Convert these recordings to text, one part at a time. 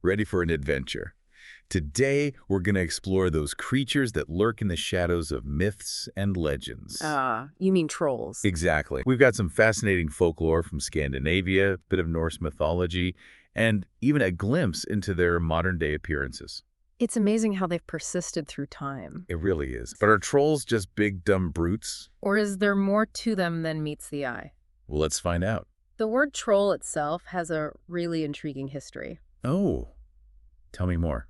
Ready for an adventure? Today, we're going to explore those creatures that lurk in the shadows of myths and legends. You mean trolls. Exactly. We've got some fascinating folklore from Scandinavia, a bit of Norse mythology, and even a glimpse into their modern-day appearances. It's amazing how they've persisted through time. It really is. But are trolls just big, dumb brutes? Or is there more to them than meets the eye? Well, let's find out. The word troll itself has a really intriguing history. Oh, tell me more.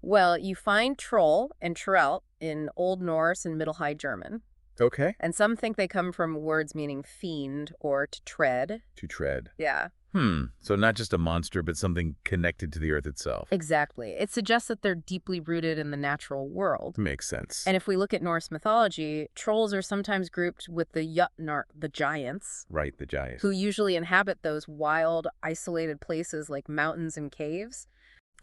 Well, you find troll and trell in Old Norse and Middle High German, Okay. and some think they come from words meaning fiend or to tread. To tread. Yeah, So not just a monster, but something connected to the earth itself. exactly. It suggests that they're deeply rooted in the natural world. Makes sense. And if we look at Norse mythology, trolls are sometimes grouped with the Jötnar, the giants, Right, the giant. who usually inhabit those wild, isolated places like mountains and caves.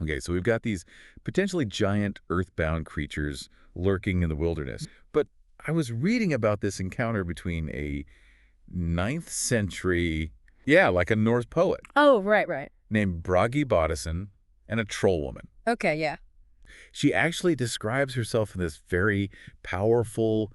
Okay, so we've got these potentially giant earthbound creatures lurking in the wilderness. But I was reading about this encounter between a 9th century, like a Norse poet Oh, right. named Bragi Boddason and a troll woman. Okay, yeah. She actually describes herself in this very powerful,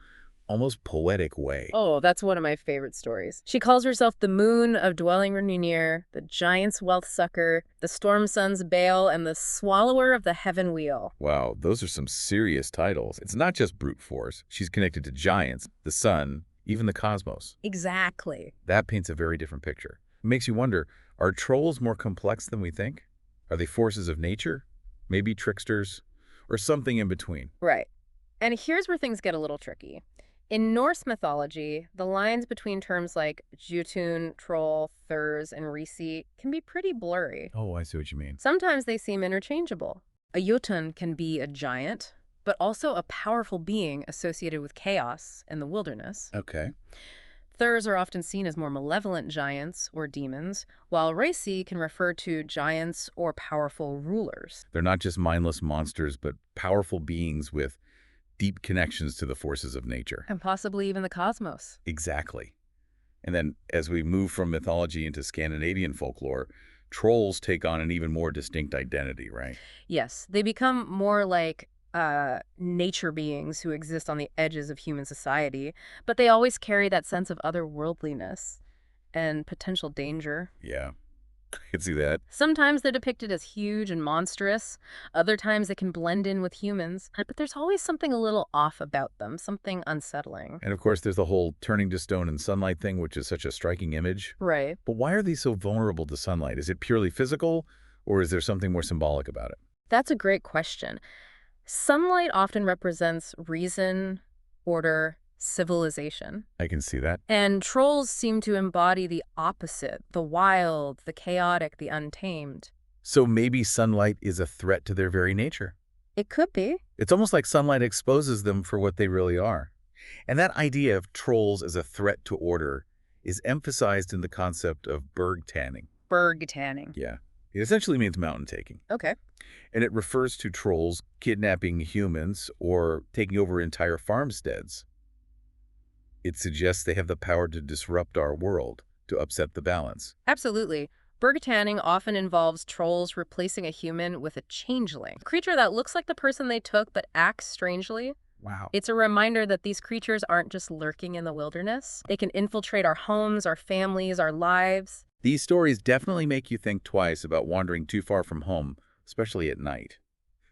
almost poetic way. Oh, that's one of my favorite stories. She calls herself the moon of Dwellingnir, the giant's wealth sucker, the storm sun's bale, and the swallower of the heaven wheel. Wow, those are some serious titles. It's not just brute force. She's connected to giants, the sun, even the cosmos. Exactly. That paints a very different picture. It makes you wonder, are trolls more complex than we think? Are they forces of nature? Maybe tricksters? Or something in between? Right. And here's where things get a little tricky. In Norse mythology, the lines between terms like Jotun, troll, thurs, and risi can be pretty blurry. Oh, I see what you mean. Sometimes they seem interchangeable. A Jotun can be a giant, but also a powerful being associated with chaos and the wilderness. Okay. Thurs are often seen as more malevolent giants or demons, while risi can refer to giants or powerful rulers. They're not just mindless monsters, but powerful beings with deep connections to the forces of nature. And possibly even the cosmos. Exactly. And then as we move from mythology into Scandinavian folklore, trolls take on an even more distinct identity, right? Yes, they become more like nature beings who exist on the edges of human society, but they always carry that sense of otherworldliness and potential danger. Yeah, I can see that. Sometimes they're depicted as huge and monstrous. Other times they can blend in with humans, but there's always something a little off about them, something unsettling. And of course, there's the whole turning to stone in sunlight thing, which is such a striking image. Right. But why are these so vulnerable to sunlight? Is it purely physical, or is there something more symbolic about it? That's a great question. Sunlight often represents reason, order, civilization. I can see that. And trolls seem to embody the opposite, the wild, the chaotic, the untamed. So maybe sunlight is a threat to their very nature. It could be. It's almost like sunlight exposes them for what they really are. And that idea of trolls as a threat to order is emphasized in the concept of berg tanning. Berg tanning. Yeah. It essentially means mountain taking. Okay. And it refers to trolls kidnapping humans or taking over entire farmsteads. It suggests they have the power to disrupt our world, to upset the balance. Absolutely. Berg tanning often involves trolls replacing a human with a changeling, a creature that looks like the person they took but acts strangely. Wow. It's a reminder that these creatures aren't just lurking in the wilderness. They can infiltrate our homes, our families, our lives. These stories definitely make you think twice about wandering too far from home, especially at night.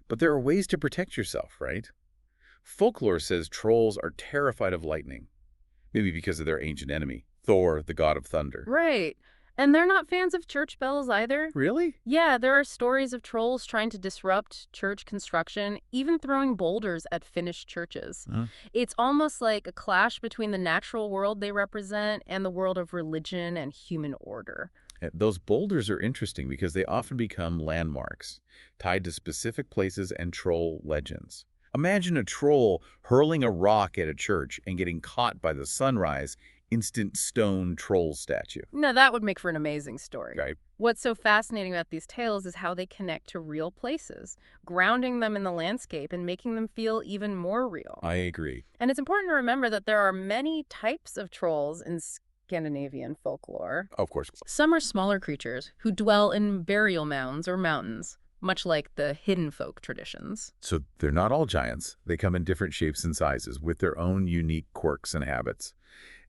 But there are ways to protect yourself, right? Folklore says trolls are terrified of lightning, maybe because of their ancient enemy, Thor, the god of thunder. Right. And they're not fans of church bells either. Really? Yeah, there are stories of trolls trying to disrupt church construction, even throwing boulders at finished churches. Huh? It's almost like a clash between the natural world they represent and the world of religion and human order. Those boulders are interesting because they often become landmarks, tied to specific places and troll legends. Imagine a troll hurling a rock at a church and getting caught by the sunrise instant stone troll statue. Now, that would make for an amazing story. Right? What's so fascinating about these tales is how they connect to real places, grounding them in the landscape and making them feel even more real. I agree. And it's important to remember that there are many types of trolls in Scandinavian folklore. Of course. Some are smaller creatures who dwell in burial mounds or mountains, much like the hidden folk traditions. So they're not all giants. They come in different shapes and sizes with their own unique quirks and habits.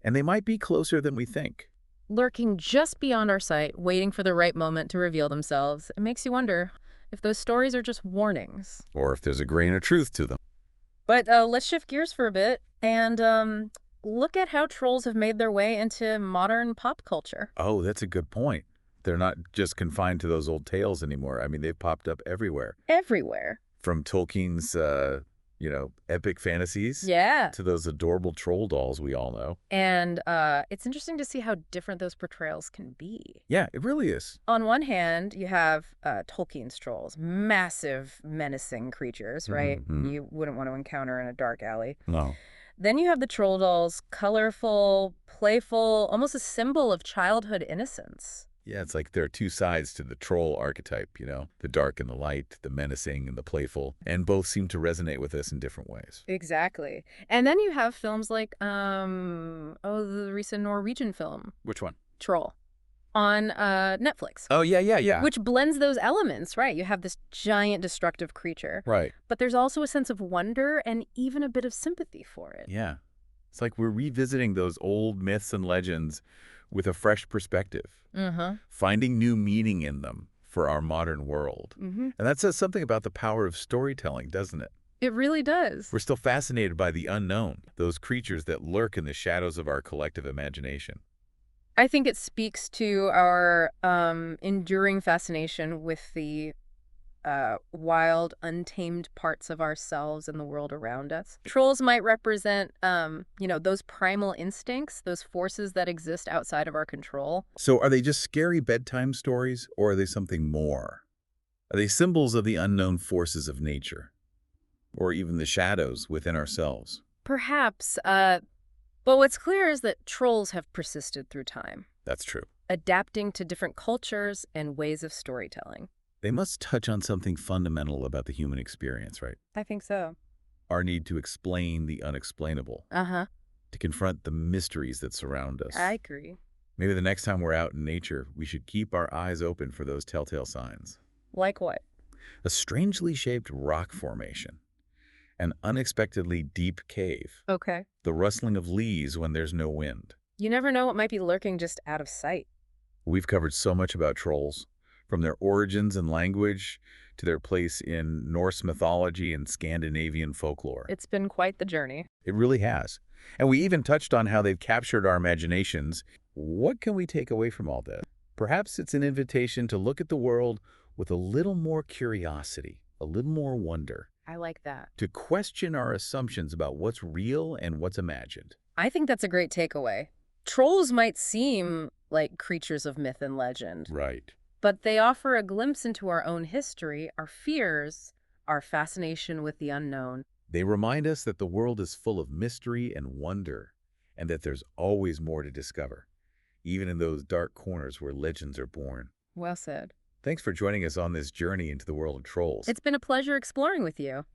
And they might be closer than we think. Lurking just beyond our sight, waiting for the right moment to reveal themselves. It makes you wonder if those stories are just warnings. Or if there's a grain of truth to them. But let's shift gears for a bit and look at how trolls have made their way into modern pop culture. Oh, that's a good point. They're not just confined to those old tales anymore. I mean, they've popped up everywhere. Everywhere. From Tolkien's, epic fantasies Yeah. to those adorable troll dolls we all know. And it's interesting to see how different those portrayals can be. Yeah, it really is. On one hand, you have Tolkien's trolls, massive, menacing creatures, right? Mhm. You wouldn't want to encounter in a dark alley. No. Then you have the troll dolls, colorful, playful, almost a symbol of childhood innocence. Yeah, it's like there are two sides to the troll archetype, the dark and the light, the menacing and the playful, and both seem to resonate with us in different ways. Exactly. And then you have films like, the recent Norwegian film, Which one? Troll, on Netflix. Oh, yeah. Which blends those elements, right? You have this giant destructive creature, Right. but there's also a sense of wonder and even a bit of sympathy for it. Yeah. It's like we're revisiting those old myths and legends with a fresh perspective, finding new meaning in them for our modern world. And that says something about the power of storytelling, doesn't it? It really does. We're still fascinated by the unknown, those creatures that lurk in the shadows of our collective imagination. I think it speaks to our enduring fascination with the wild, untamed parts of ourselves and the world around us. Trolls might represent, those primal instincts, those forces that exist outside of our control. So are they just scary bedtime stories, or are they something more? Are they symbols of the unknown forces of nature, or even the shadows within ourselves? Perhaps, but what's clear is that trolls have persisted through time, That's true. adapting to different cultures and ways of storytelling. They must touch on something fundamental about the human experience, right? I think so. Our need to explain the unexplainable, Uh-huh. to confront the mysteries that surround us. I agree. Maybe the next time we're out in nature, we should keep our eyes open for those telltale signs. Like what? A strangely shaped rock formation, an unexpectedly deep cave, Okay. the rustling of leaves when there's no wind. You never know what might be lurking just out of sight. We've covered so much about trolls, from their origins and language to their place in Norse mythology and Scandinavian folklore. It's been quite the journey. It really has. And we even touched on how they've captured our imaginations. What can we take away from all this? Perhaps it's an invitation to look at the world with a little more curiosity, a little more wonder, I like that. to question our assumptions about what's real and what's imagined. I think that's a great takeaway. Trolls might seem like creatures of myth and legend, Right. but they offer a glimpse into our own history, our fears, our fascination with the unknown. They remind us that the world is full of mystery and wonder, and that there's always more to discover, even in those dark corners where legends are born. Well said. Thanks for joining us on this journey into the world of trolls. It's been a pleasure exploring with you.